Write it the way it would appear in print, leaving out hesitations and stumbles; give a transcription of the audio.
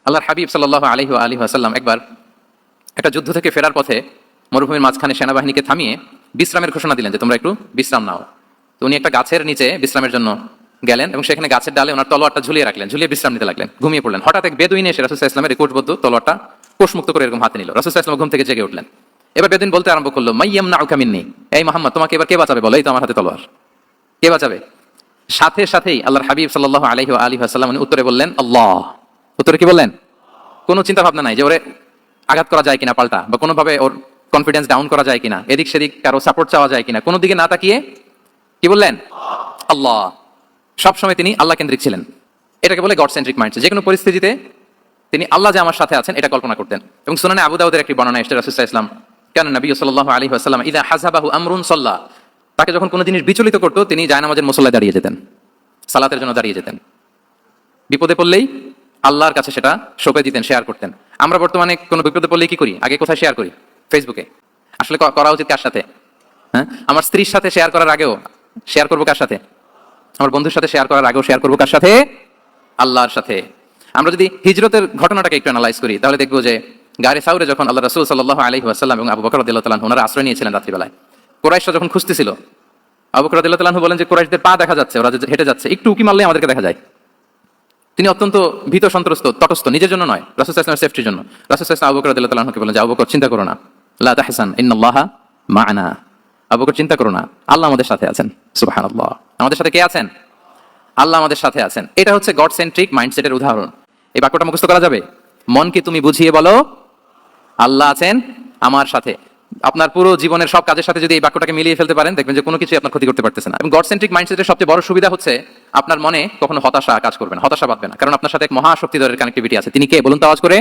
আল্লাহর হাবিব সাল্লাল্লাহু আলাইহি ওয়া আলিহি ওয়াসাল্লাম একবার একটা যুদ্ধ থেকে ফেরার পথে মরুভূমির মাঝখানে সেনাবাহিনীকে থামিয়ে বিশ্রামের ঘোষণা দিলেন যে তোমরা একটু বিশ্রাম নাও। তো উনি একটা গাছের নিচে বিশ্রামের জন্য গেলেন এবং সেখানে গাছের ডালে ওনার তলোয়ারটা ঝুলিয়ে রাখলেন, ঝুলিয়ে বিশ্রাম নিতে লাগলেন, ঘুমিয়ে পড়লেন। হঠাৎ এক বেদুইন এসে রাসূল সাল্লাল্লাহু আলাইহি ওয়াসাল্লামের কোষবদ্ধ তলোয়ারটা কোষমুক্ত করে এরকম হাতে নিল। রাসূল সাল্লাল্লাহু আলাইহি ওয়াসাল্লাম ঘুম থেকে জেগে উঠলেন। এবার বেদুইন বলতে আরম্ভ করলো, মাইয়ামনাউকা মিন্নি, এই মুহাম্মদ তোমাকে এবার কে বাঁচাবে বলো, এই তো আমার হাতে তলোয়ার, কে বাঁচাবে? সাথে সাথেই আল্লাহর হাবিব সাল্লাল্লাহু আলাইহি ওয়া আলিহি ওয়াসাল্লাম উনি উত্তরে বললেন আল্লাহ। উত্তরে কি বললেন? কোনো চিন্তা ভাবনা নাই যে ওরে আঘাত করা যায় কিনা পাল্টা, বা কোনোভাবে ওর কনফিডেন্স ডাউন করা যায় কিনা, এদিক সেদিক কারো সাপোর্ট চাওয়া যায় কিনা, কোনো দিকে না তাকিয়ে কি বললেন? আল্লাহ। সবসময় তিনি আল্লাহ কেন্দ্রিক ছিলেন। এটাকে বলে গড সেন্ট্রিক মাইন্ডসেট। যে কোনো পরিস্থিতিতে তিনি আল্লাহ যে আমার সাথে আছেন এটা কল্পনা করতেন। এবং সুনানে আবু দাউদের একটি বর্ণনা এসেছে, রাসূল সাল্লাল্লাহু আলাইহি ওয়াসাল্লাম কানা নবী সাল্লাল্লাহু আলাইহি ওয়াসাল্লাম ইযা হাযাবাহু আমরুন সাল্লা, তাকে যখন কোনো জিনিস বিচলিত করতো তিনি জায়নামাজের মুসল্লায় দাঁড়িয়ে যেতেন, সালাতের জন্য দাঁড়িয়ে যেতেন। বিপদে পড়লেই আল্লাহর কাছে সেটা সঁপে দিতেন, শেয়ার করতেন। আমরা বর্তমানে কোনো বিপদে পড়লেই কি করি? আগে কোথায় শেয়ার করি? ফেসবুকে। আসলে করা উচিত কার সাথে? হ্যাঁ, আমার স্ত্রীর সাথে শেয়ার করার আগেও শেয়ার করবো কার সাথে? আমার বন্ধুর সাথে শেয়ার করার আগেও শেয়ার করবো কার সাথে? আল্লাহর সাথে। আমরা যদি হিজরতের ঘটনাটাকে একটু অ্যানালাইজ করি তাহলে দেখবো যে গারে সাউরে যখন আল্লাহ রাসূল সাল্লাল্লাহু আলাইহি ওয়াসাল্লাম এবং আবু বকর রাদিয়াল্লাহু তাআলা আনহু ওনারা আশ্রয় নিয়েছিলেন রাত্রিবেলায়, কুরাইশরা যখন খুঁজতেছিল, আবু বকর রাদিয়াল্লাহু তাআলা আনহু বলেন যে কুরাইশদের পা দেখা যাচ্ছে, ওরা হেঁটে যাচ্ছে, একটু উকি মারলে আমাদেরকে দেখা যায়। তিনি অত্যন্ত ভীত সন্ত্রস্ত, তটস্থ, নিজের জন্য নয়, রাসূল সাল্লাল্লাহু আলাইহি ওয়াসাল্লামের সেফটির জন্য। রাসূল সাল্লাল্লাহু আলাইহি ওয়াসাল্লাম আবু বকর রাদিয়াল্লাহু তাআলা আনহুকে বলেন যে আবু বকর চিন্তা করো না, লা তাহসান ইন্নাল্লাহা মা'ানা, আবু বকর চিন্তা করো না, আল্লাহ আমাদের সাথে আছেন। সুবহানাল্লাহ। আমাদের সাথে কে আছেন? আল্লাহ আমাদের সাথে আছেন। এটা হচ্ছে গড সেন্ট্রিক মাইন্ডসেটের উদাহরণ। এই বাক্যটা মুখস্থ করা যাবে? মনকে তুমি বুঝিয়ে বলো আল্লাহ আছেন আমার সাথে। আপনার পুরো জীবনের সব কাজের সাথে যদি এই বাক্যটাকে মিলিয়ে ফেলতে পারেন দেখবেন যে কোনো কিছু আপনার ক্ষতি করতে পারতেছে না। এবং গড সেন্ট্রিক মাইন্ডসেটের সবচেয়ে বড় সুবিধা হচ্ছে আপনার মনে কখনো হতাশা কাজ করবে না, হতাশা বাঁধবে না, কারণ আপনার সাথে এক মহাশক্তিধরের কানেক্টিভিটি আছে। তিনি কে বলুন তো আওয়াজ করে?